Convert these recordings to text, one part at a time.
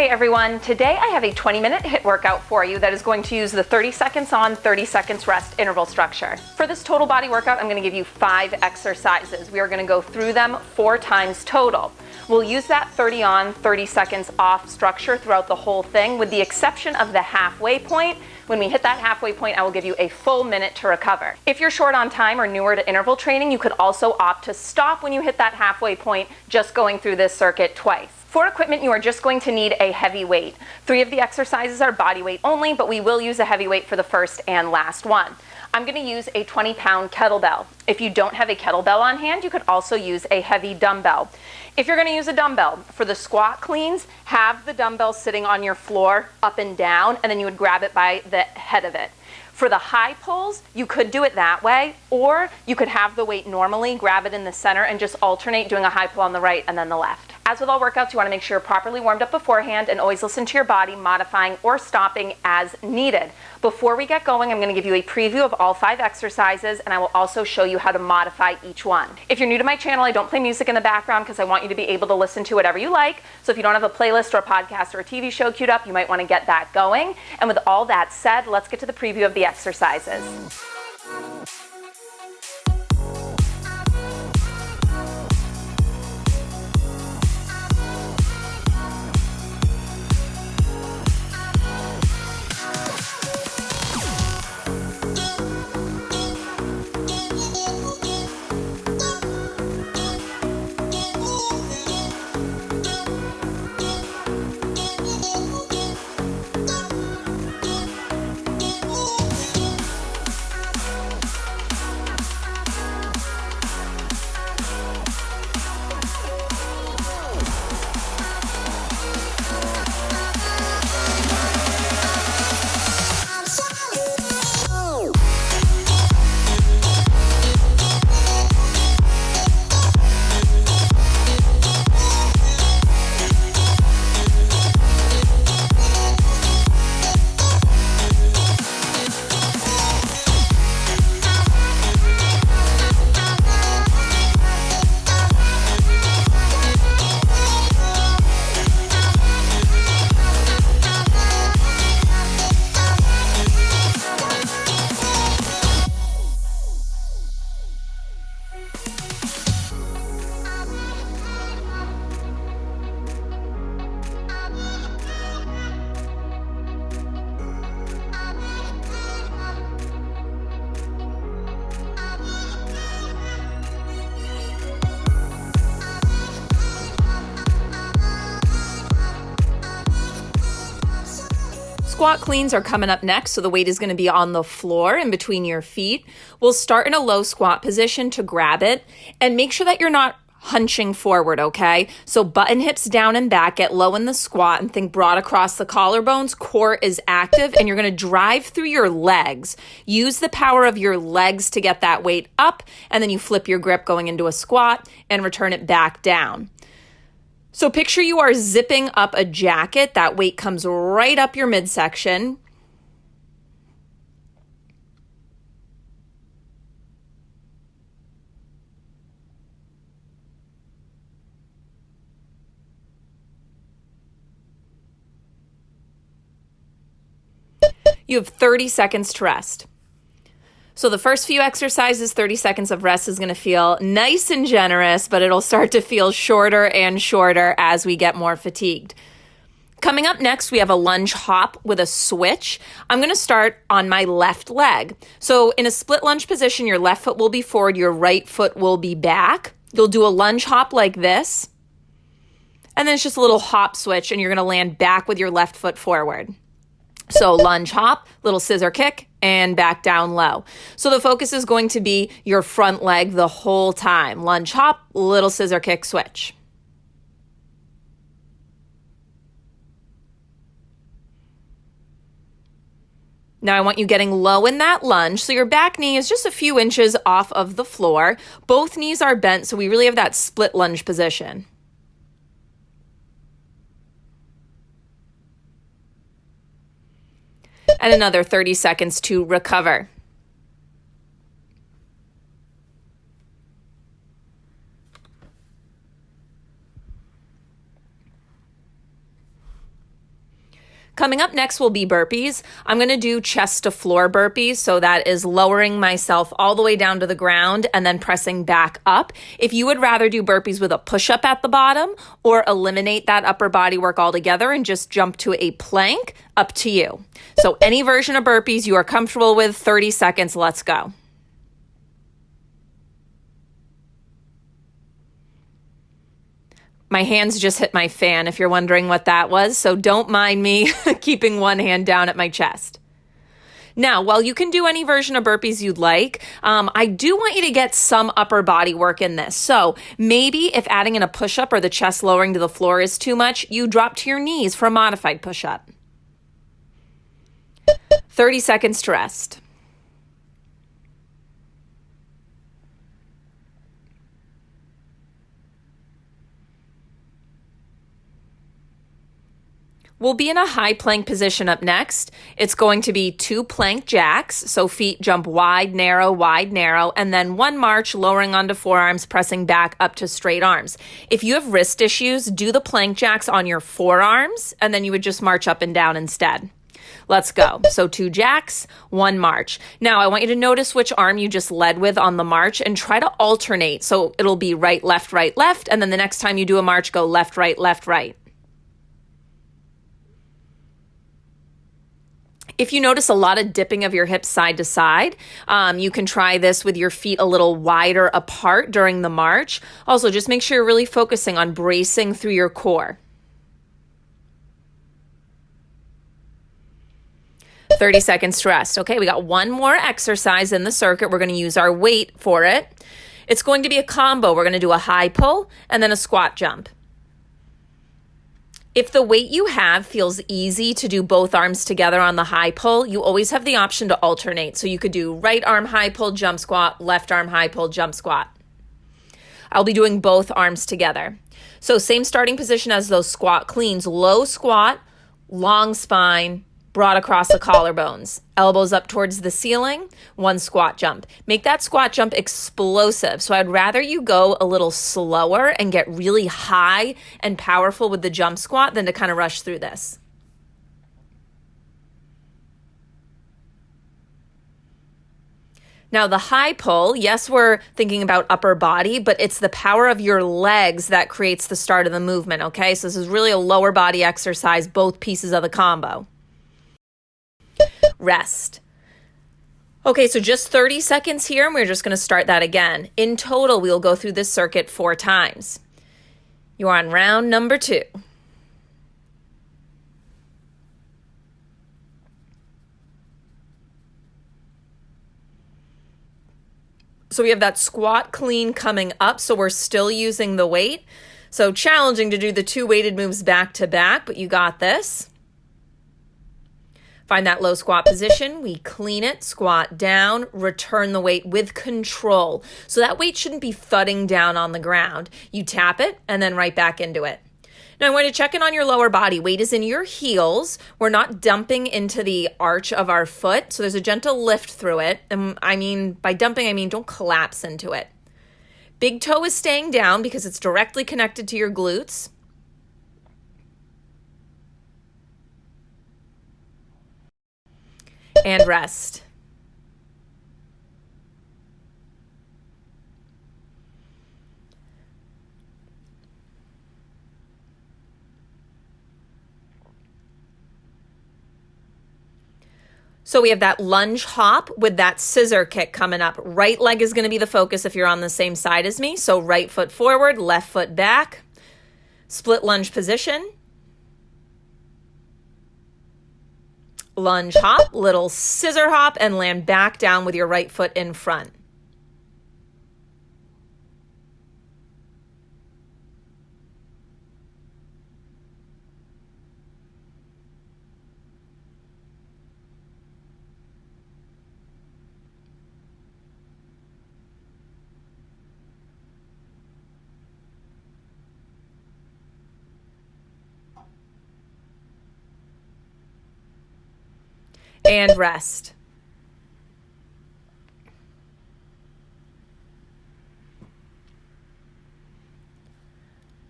Hey everyone, today I have a 20-minute HIIT workout for you that is going to use the 30 seconds on, 30 seconds rest interval structure. For this total body workout, I'm going to give you 5 exercises. We are going to go through them 4 times total. We'll use that 30 on, 30 seconds off structure throughout the whole thing, with the exception of the halfway point. When we hit that halfway point, I will give you a full minute to recover. If you're short on time or newer to interval training, you could also opt to stop when you hit that halfway point, just going through this circuit twice. For equipment, you are just going to need a heavy weight. 3 of the exercises are body weight only, but we will use a heavy weight for the first and last one. I'm going to use a 20-pound kettlebell. If you don't have a kettlebell on hand, you could also use a heavy dumbbell. If you're going to use a dumbbell, for the squat cleans, have the dumbbell sitting on your floor up and down, and then you would grab it by the head of it. For the high pulls, you could do it that way, or you could have the weight normally, grab it in the center, and just alternate doing a high pull on the right and then the left. As with all workouts, you want to make sure you're properly warmed up beforehand and always listen to your body, modifying or stopping as needed. Before we get going, I'm going to give you a preview of all 5 exercises, and I will also show you how to modify each one. If you're new to my channel, I don't play music in the background because I want you to be able to listen to whatever you like. So if you don't have a playlist or a podcast or a TV show queued up, you might want to get that going. And with all that said, let's get to the preview of the exercises. Squat cleans are coming up next, so the weight is going to be on the floor in between your feet. We'll start in a low squat position to grab it, and make sure that you're not hunching forward, okay? So button hips down and back, get low in the squat, and think broad across the collarbones. Core is active, and you're going to drive through your legs. Use the power of your legs to get that weight up, and then you flip your grip going into a squat and return it back down. So picture you are zipping up a jacket. That weight comes right up your midsection. You have 30 seconds to rest. So the first few exercises, 30 seconds of rest is going to feel nice and generous, but it'll start to feel shorter and shorter as we get more fatigued. Coming up next, we have a lunge hop with a switch. I'm going to start on my left leg. So in a split lunge position, your left foot will be forward, your right foot will be back. You'll do a lunge hop like this, and then it's just a little hop switch, and you're going to land back with your left foot forward. So lunge hop, little scissor kick, and back down low. So the focus is going to be your front leg the whole time. Lunge hop, little scissor kick, switch. Now I want you getting low in that lunge. So your back knee is just a few inches off of the floor. Both knees are bent, so we really have that split lunge position. And another 30 seconds to recover. Coming up next will be burpees. I'm going to do chest to floor burpees. So that is lowering myself all the way down to the ground and then pressing back up. If you would rather do burpees with a push-up at the bottom or eliminate that upper body work altogether and just jump to a plank, up to you. So any version of burpees you are comfortable with, 30 seconds, let's go. My hands just hit my fan, if you're wondering what that was, so don't mind me keeping one hand down at my chest. Now, while you can do any version of burpees you'd like, I do want you to get some upper body work in this. So maybe if adding in a push-up or the chest lowering to the floor is too much, you drop to your knees for a modified push-up. 30 seconds to rest. We'll be in a high plank position up next. It's going to be 2 plank jacks, so feet jump wide, narrow, and then 1 march lowering onto forearms, pressing back up to straight arms. If you have wrist issues, do the plank jacks on your forearms, and then you would just march up and down instead. Let's go. So 2 jacks, 1 march. Now I want you to notice which arm you just led with on the march and try to alternate. So it'll be right, left, and then the next time you do a march, go left, right, left, right. If you notice a lot of dipping of your hips side to side, you can try this with your feet a little wider apart during the march. Also, just make sure you're really focusing on bracing through your core. 30 seconds to rest. Okay, we got one more exercise in the circuit. We're going to use our weight for it. It's going to be a combo. We're going to do a high pull and then a squat jump. If the weight you have feels easy to do both arms together on the high pull, you always have the option to alternate. So you could do right arm high pull, jump squat, left arm high pull, jump squat. I'll be doing both arms together. So same starting position as those squat cleans, low squat, long spine, broad across the collarbones, elbows up towards the ceiling, 1 squat jump. Make that squat jump explosive. So I'd rather you go a little slower and get really high and powerful with the jump squat than to kind of rush through this. Now the high pull, yes, we're thinking about upper body, but it's the power of your legs that creates the start of the movement, okay? So this is really a lower body exercise, both pieces of the combo. Rest. Okay, so just 30 seconds here, and we're just going to start that again. In total, we'll go through this circuit 4 times. You're on round number 2. So we have that squat clean coming up, so we're still using the weight. So challenging to do the 2 weighted moves back to back, but you got this. Find that low squat position, we clean it, squat down, return the weight with control. So that weight shouldn't be thudding down on the ground. You tap it and then right back into it. Now I want to check in on your lower body. Weight is in your heels. We're not dumping into the arch of our foot. So there's a gentle lift through it. And by dumping, I mean don't collapse into it. Big toe is staying down because it's directly connected to your glutes. And rest. So we have that lunge hop with that scissor kick coming up. Right leg is going to be the focus if you're on the same side as me. So right foot forward, left foot back. Split lunge position. Lunge hop, little scissor hop, and land back down with your right foot in front. And rest.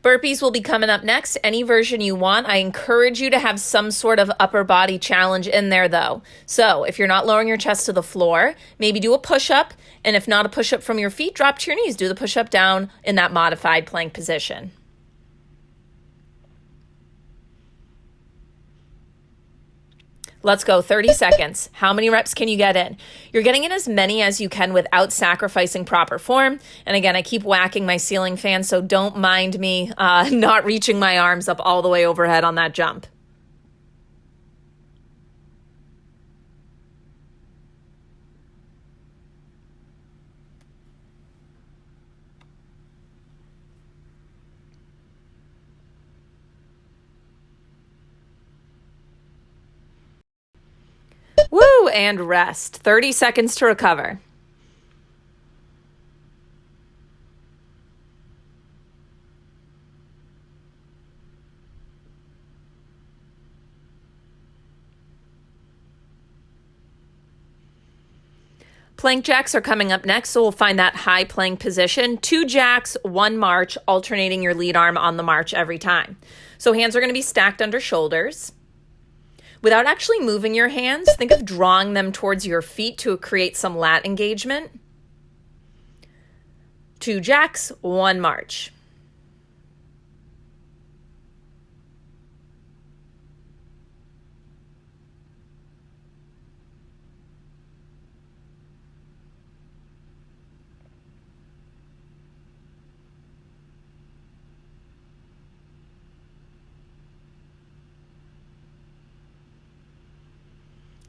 Burpees will be coming up next, any version you want. I encourage you to have some sort of upper body challenge in there though. So if you're not lowering your chest to the floor, maybe do a push-up, and if not a push-up from your feet, drop to your knees. Do the push-up down in that modified plank position. Let's go, 30 seconds. How many reps can you get in? You're getting in as many as you can without sacrificing proper form. And again, I keep whacking my ceiling fan, so don't mind me not reaching my arms up all the way overhead on that jump. Woo, and rest. 30 seconds to recover. Plank jacks are coming up next, so we'll find that high plank position. 2 jacks, 1 march, alternating your lead arm on the march every time. So hands are going to be stacked under shoulders. Without actually moving your hands, think of drawing them towards your feet to create some lat engagement. 2 jacks, 1 march.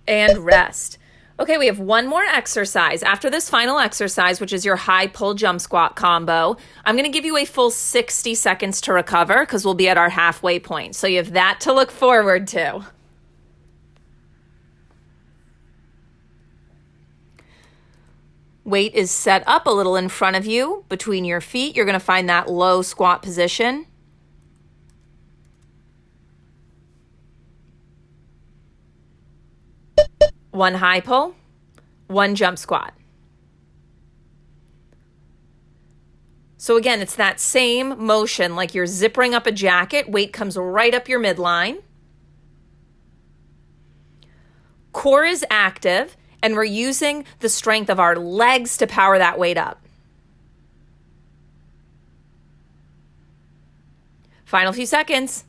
And rest. Okay, we have one more exercise. After this final exercise, which is your high pull jump squat combo, I'm going to give you a full 60 seconds to recover because we'll be at our halfway point. So you have that to look forward to. Weight is set up a little in front of you between your feet. You're going to find that low squat position. One high pull, 1 jump squat. So again, it's that same motion like you're zippering up a jacket. Weight comes right up your midline. Core is active, and we're using the strength of our legs to power that weight up. Final few seconds.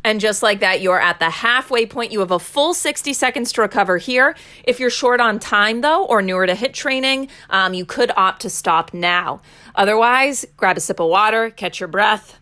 And just like that, you're at the halfway point. You have a full 60 seconds to recover here. If you're short on time, though, or newer to HIIT training, you could opt to stop now. Otherwise, grab a sip of water, catch your breath.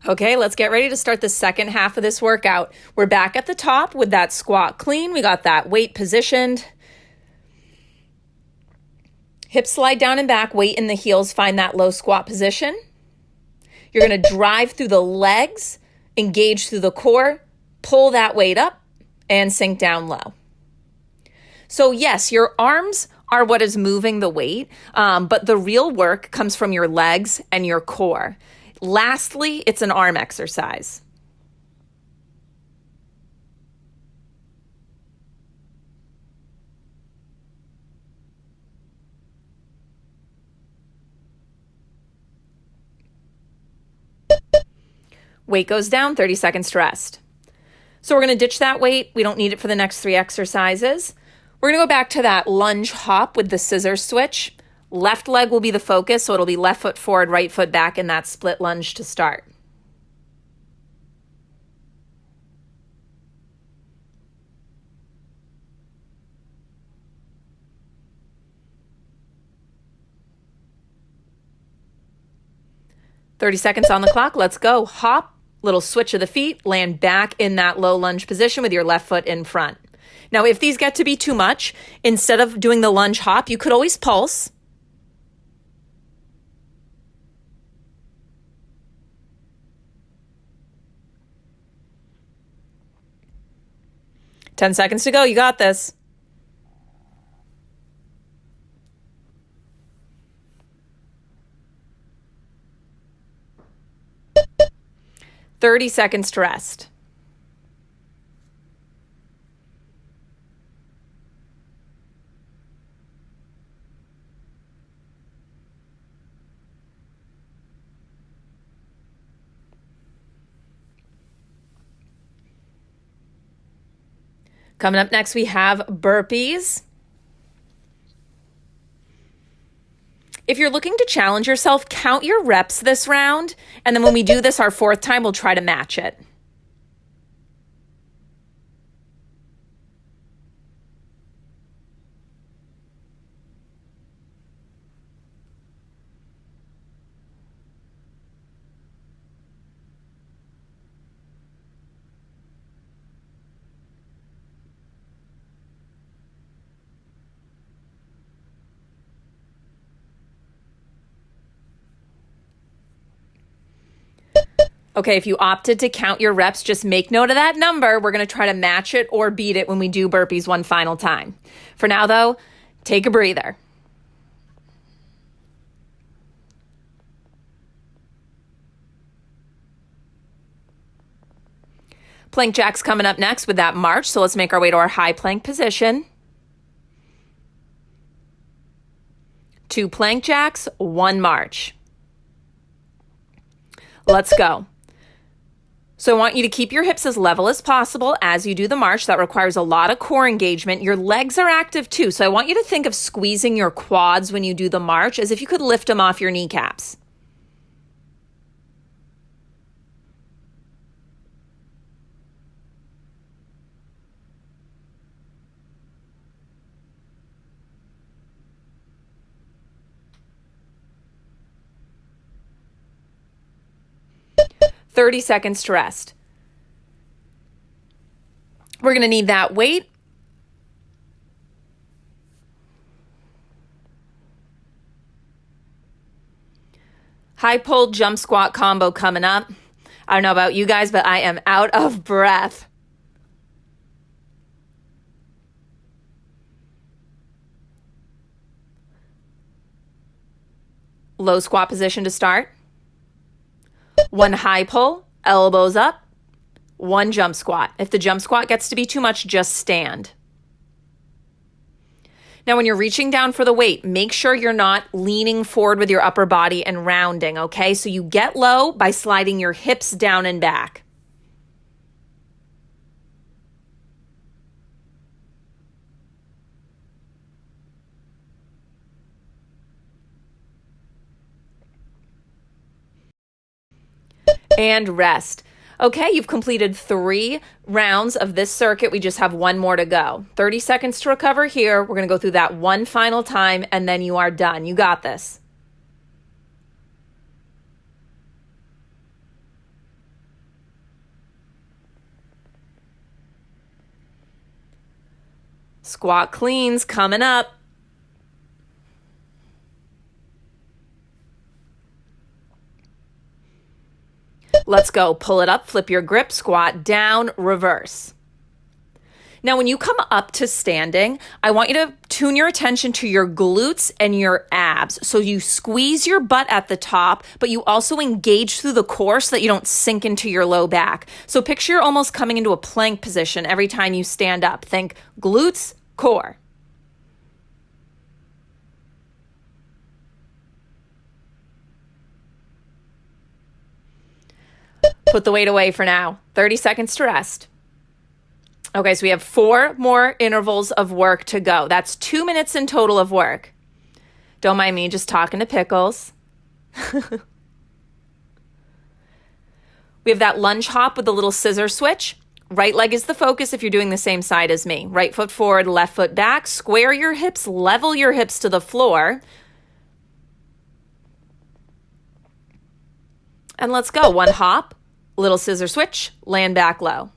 Okay, let's get ready to start the second half of this workout. We're back at the top with that squat clean. We got that weight positioned. Hips slide down and back, weight in the heels, find that low squat position. You're going to drive through the legs, engage through the core, pull that weight up, and sink down low. So yes, your arms are what is moving the weight, but the real work comes from your legs and your core. Lastly, it's an arm exercise. Weight goes down, 30 seconds to rest. So we're going to ditch that weight. We don't need it for the next 3 exercises. We're going to go back to that lunge hop with the scissors switch. Left leg will be the focus, so it'll be left foot forward, right foot back in that split lunge to start. "30 seconds on the clock. Let's go. Hop, little switch of the feet, land back in that low lunge position with your left foot in front. Now, if these get to be too much, instead of doing the lunge hop, you could always pulse. Ten seconds to go. You got this. $30 to rest. Coming up next, we have burpees. If you're looking to challenge yourself, count your reps this round. And then when we do this our fourth time, we'll try to match it. Okay, if you opted to count your reps, just make note of that number. We're going to try to match it or beat it when we do burpees one final time. For now, though, take a breather. Plank jacks coming up next with that march. So let's make our way to our high plank position. 2 plank jacks, 1 march. Let's go. So I want you to keep your hips as level as possible as you do the march. That requires a lot of core engagement. Your legs are active too. So I want you to think of squeezing your quads when you do the march as if you could lift them off your kneecaps. $30 to rest. We're going to need that weight. High pull jump squat combo coming up. I don't know about you guys, but I am out of breath. Low squat position to start. 1 high pull, elbows up, 1 jump squat. If the jump squat gets to be too much, just stand. Now, when you're reaching down for the weight, make sure you're not leaning forward with your upper body and rounding, okay? So you get low by sliding your hips down and back. And rest. Okay, you've completed 3 rounds of this circuit. We just have 1 more to go. 30 seconds to recover here. We're going to go through that one final time, and then you are done. You got this. Squat cleans coming up. Let's go. Pull it up, flip your grip, squat down, reverse. Now, when you come up to standing, I want you to tune your attention to your glutes and your abs. So you squeeze your butt at the top, but you also engage through the core so that you don't sink into your low back. So picture you're almost coming into a plank position every time you stand up. Think glutes, core. Put the weight away for now. 30 seconds to rest. Okay, so we have 4 more intervals of work to go. That's 2 minutes in total of work. Don't mind me just talking to Pickles. We have that lunge hop with the little scissor switch. Right leg is the focus if you're doing the same side as me. Right foot forward, left foot back. Square your hips, level your hips to the floor. And let's go. 1 hop. Little scissor switch, land back low.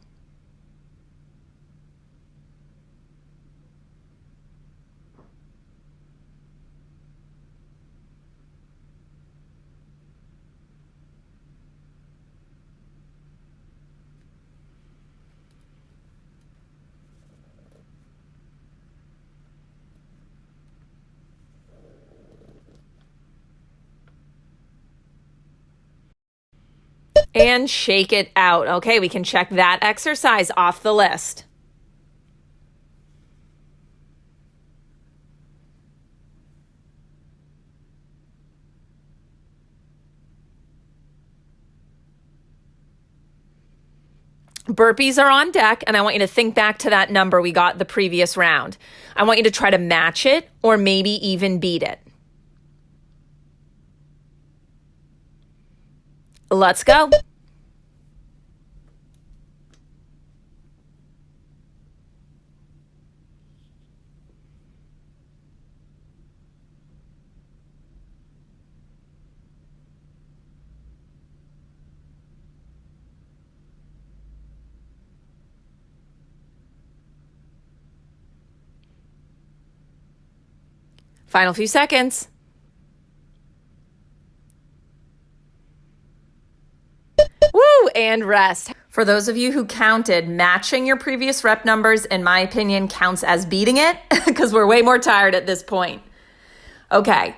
And shake it out. Okay, we can check that exercise off the list. Burpees are on deck, and I want you to think back to that number we got the previous round. I want you to try to match it or maybe even beat it. Let's go. Final few seconds. Woo, and rest. For those of you who counted, matching your previous rep numbers, in my opinion, counts as beating it because we're way more tired at this point. Okay,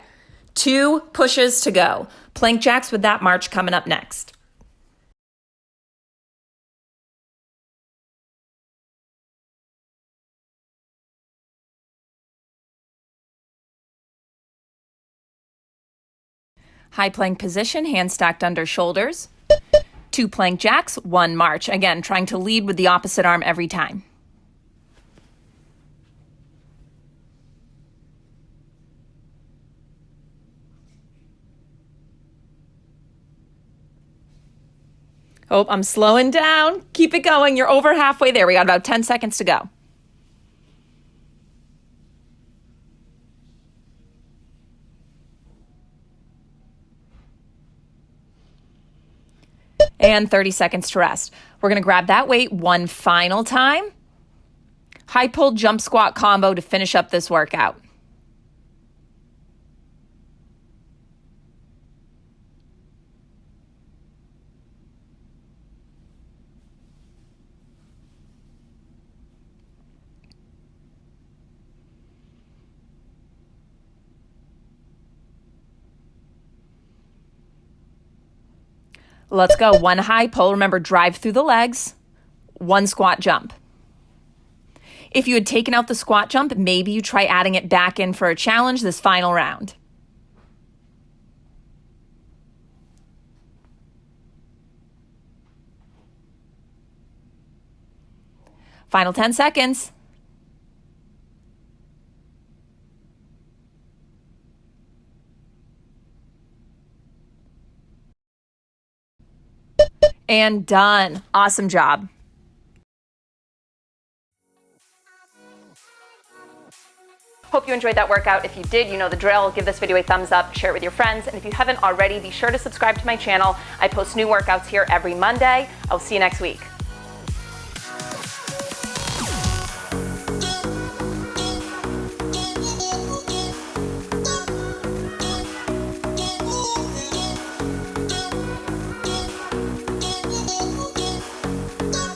2 pushes to go. Plank jacks with that march coming up next. High plank position, hands stacked under shoulders. 2 plank jacks, 1 march. Again, trying to lead with the opposite arm every time. Oh, I'm slowing down. Keep it going. You're over halfway there. We got about 10 seconds to go. And 30 seconds to rest. We're going to grab that weight one final time. High pull jump squat combo to finish up this workout. Let's go. 1 high pull. Remember, drive through the legs. 1 squat jump. If you had taken out the squat jump, maybe you try adding it back in for a challenge this final round. Final 10 seconds. And done. Awesome job. Hope you enjoyed that workout. If you did, you know the drill. Give this video a thumbs up, share it with your friends, and if you haven't already, be sure to subscribe to my channel. I post new workouts here every Monday. I'll see you next week.